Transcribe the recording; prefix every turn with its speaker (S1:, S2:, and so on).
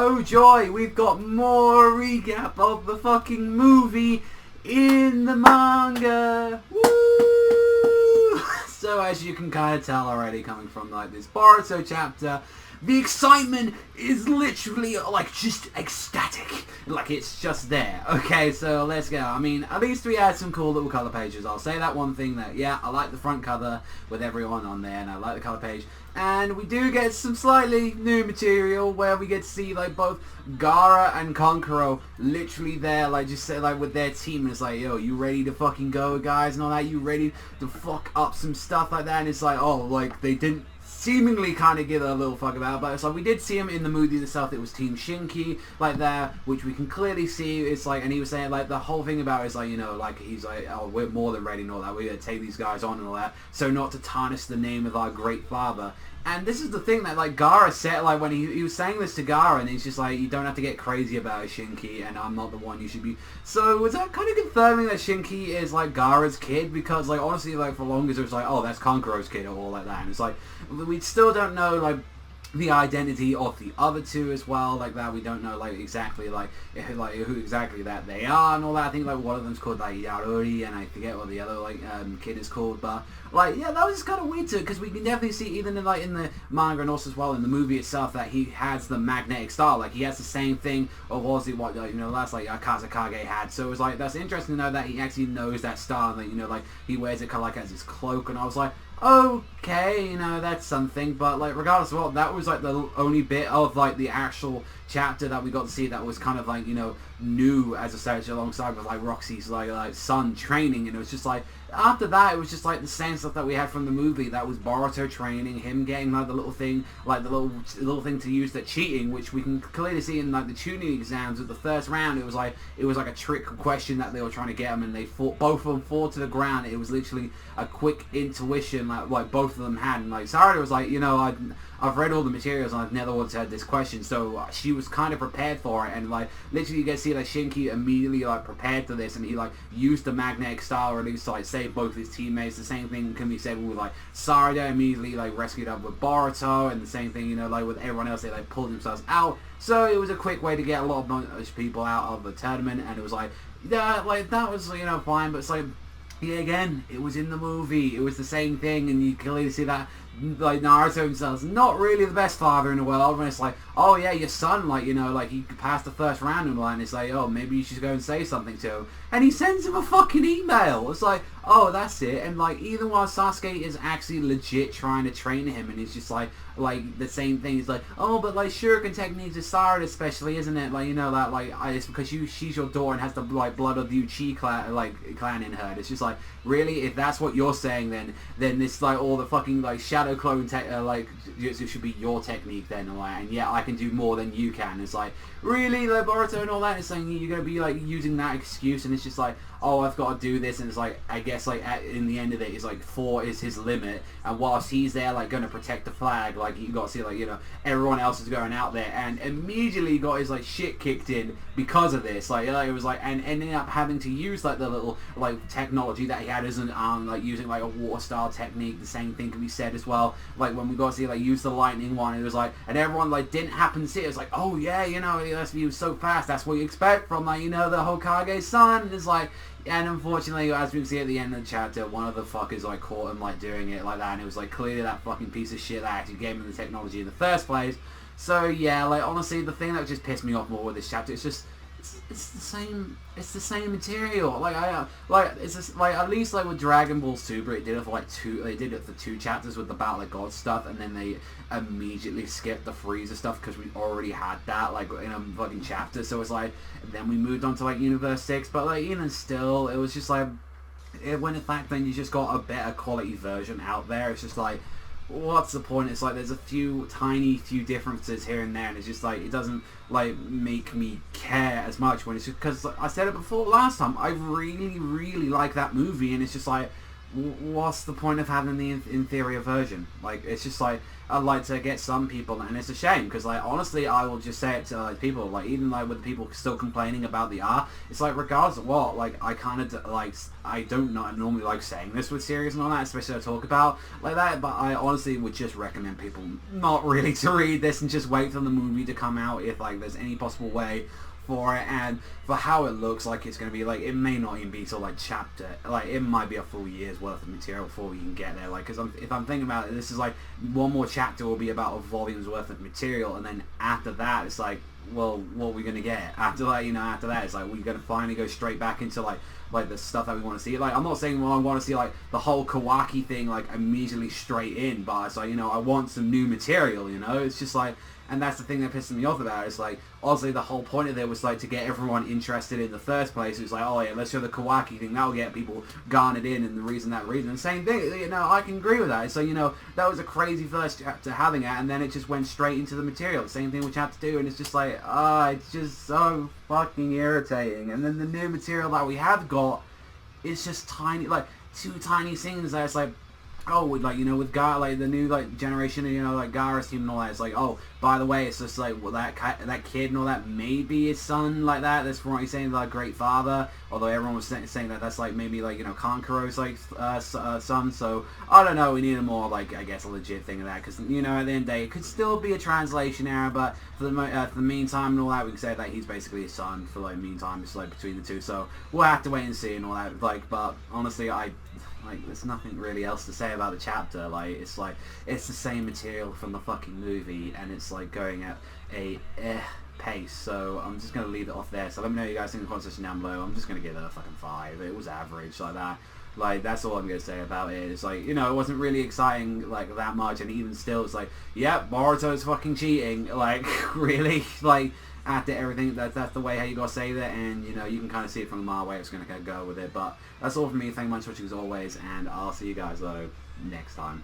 S1: oh joy, we've got more recap of the fucking movie in the manga. Woo! So as you can kind of tell already, coming from like this Boruto chapter, the excitement is literally like just ecstatic, like it's just there. Okay, so let's go. I mean, at least we had some cool little color pages. I'll say that one thing, that yeah, I like the front cover with everyone on there, and I like the color page. And we do get some slightly new material where we get to see like both Gaara and Kankuro literally there, like just say like with their team, and it's like, yo, you ready to fucking go, guys, and all that? You ready to fuck up some stuff like that? And it's like, oh, like they didn't seemingly kind of give a little fuck about, but it's like we did see him in the movie itself. It was Team Shinki like there, which we can clearly see. It's like, and he was saying like the whole thing about it is like, you know, like he's like, oh, we're more than ready and all that, we're gonna take these guys on and all that, so not to tarnish the name of our great father. And this is the thing that like Gaara said, like when he was saying this to Gaara, and he's just like, you don't have to get crazy about it, Shinki, and I'm not the one you should be. So was that kind of confirming that Shinki is like Gaara's kid? Because like honestly, like for longest it was like, oh, that's Kankuro's kid or all like that, and it's like we still don't know like the identity of the other two as well, like that. We don't know like exactly like who exactly that they are and all that. I think like one of them's called like Yarori, and I forget what the other like kid is called, but like yeah, that was just kind of weird too, because we can definitely see even in like in the manga and also as well in the movie itself that he has the magnetic star, like he has the same thing of what like, you know, that's like Kazekage had. So it was like, that's interesting to know that he actually knows that star, and like, you know, like he wears it kind of like as his cloak, and I was like, okay, you know, that's something. But like regardless of what, that was like the only bit of like the actual chapter that we got to see that was kind of like, you know, new as a such, alongside with like Roxy's like son training. And it was just like, after that it was just like the same stuff that we had from the movie. That was Boruto training, him getting like the little thing, like the little thing to use, the cheating, which we can clearly see in like the tuning exams of the first round. It was like a trick question that they were trying to get him, and they fought, both of them fall to the ground. It was literally a quick intuition like both of them had, and like Sarada was like, you know, I've read all the materials and I've never once heard this question, so she was kind of prepared for it. And like literally you get to see like Shinki immediately like prepared for this, and he like used the magnetic star, or at least to like save both his teammates. The same thing can be said with like Sarada immediately like rescued up with Boruto, and the same thing, you know, like with everyone else, they like pulled themselves out. So it was a quick way to get a lot of people out of the tournament, and it was like, yeah, like that was, you know, fine. But it's like, yeah, again, it was in the movie, it was the same thing, and you clearly see that like Naruto himself's not really the best father in the world, when it's like, oh yeah, your son, like, you know, like he passed the first round and all that, and it's like, oh, maybe you should go and say something to him, and he sends him a fucking email. It's like, oh, that's it. And like even while Sasuke is actually legit trying to train him, and he's just like the same thing, he's like, oh, but like shuriken techniques is Sarada especially, isn't it, like, you know, that like it's because she's your daughter and has the like blood of the Uchi clan in her. It's just like, really, if that's what you're saying, then this like all the fucking like shadow clone like it should be your technique then, like, and yeah, I can do more than you can. It's like, really, like Boruto and all that is saying you're gonna be like using that excuse, and it's just like, oh, I've got to do this, and it's like, I guess like in the end of it, it's like 4 is his limit, and whilst he's there like gonna protect the flag, like you got to see like, you know, everyone else is going out there, and immediately got his like shit kicked in because of this. Like, it was like, and ending up having to use like the little like technology that he had as an arm, like using like a water style technique. The same thing can be said as well, like when we got to see like use the lightning one, it was like, and everyone like didn't happen to see it. It was like, oh yeah, you know, he was so fast, that's what you expect from like, you know, the Hokage's son. And it's like, and unfortunately, as we can see at the end of the chapter, one of the fuckers like caught him like doing it like that, and it was like clearly that fucking piece of shit that actually gave him the technology in the first place. So yeah, like honestly, the thing that just pissed me off more with this chapter, it's just it's the same material. Like it's just like, at least like with Dragon Ball Super, it did it for like they did it for 2 chapters with the Battle of God stuff, and then they immediately skipped the Frieza stuff because we already had that like in a fucking chapter. So it's like, then we moved on to like Universe 6, but like even still, it was just like, when in fact then you just got a better quality version out there. It's just like, what's the point? It's like there's a few differences here and there, and it's just like, it doesn't like make me care as much, when it's just because, like I said it before last time, I really like that movie, and it's just like, what's the point of having the inferior version? Like, it's just like, I'd like to get some people, and it's a shame, because, like, honestly, I will just say it to, like, people, like, even, like, with people still complaining about the art, it's like, regardless of what, like, I kind of, like, I don't normally like saying this with series and all that, especially I talk about, like that, but I honestly would just recommend people not really to read this, and just wait for the movie to come out, if, like, there's any possible way for it. And for how it looks like it's going to be, like, it may not even be till, like, chapter, like, it might be a full year's worth of material before we can get there, like, because if I'm thinking about it, this is like, one more chapter will be about a volume's worth of material, and then after that, it's like, well, what are we going to get? After that, you know, after that, it's like, we're going to finally go straight back into, like the stuff that we want to see. Like, I'm not saying, well, I want to see, like, the whole Kawaki thing, like, immediately straight in, but it's like, you know, I want some new material, you know? It's just like, and that's the thing that pisses me off about it. It's like, honestly, the whole point of it was, like, to get everyone interested in the first place. It was like, oh yeah, let's show the Kawaki thing. That'll get people garnered in, and the reason. And same thing, you know, I can agree with that. So, you know, that was a crazy first chapter having it, and then it just went straight into the material. The same thing with chapter 2, and it's just like, it's just so fucking irritating. And then the new material that we have got is just tiny, like, 2 tiny scenes that it's like, oh, with, like, you know, with Gar, like, the new, like, generation, you know, like, Gara's team and all that, it's like, oh, by the way, it's just like, well, that kid and all that may be his son, like that, that's from what he's saying, like, great father, although everyone was saying that that's, like, maybe, like, you know, Kankuro's, like, son, so, I don't know, we need a more, like, I guess, a legit thing of that, because, you know, at the end of the day, it could still be a translation error, but for the meantime and all that, we can say that he's basically his son, for, like, meantime, it's, like, between the two, so, we'll have to wait and see and all that, like, but, honestly, like, there's nothing really else to say about the chapter. Like, it's the same material from the fucking movie, and it's, like, going at a pace. So I'm just going to leave it off there. So let me know what you guys think in the comment section down below. I'm just going to give it a fucking 5. It was average, like that. Like, that's all I'm going to say about it. It's like, you know, it wasn't really exciting, like, that much, and even still, it's like, yep, Boruto's fucking cheating. Like, really? Like, after everything, that's the way how you gotta say that, and, you know, you can kind of see it from the mile way it's gonna go with it. But that's all from me. Thank you much for watching as always, and I'll see you guys, though, next time.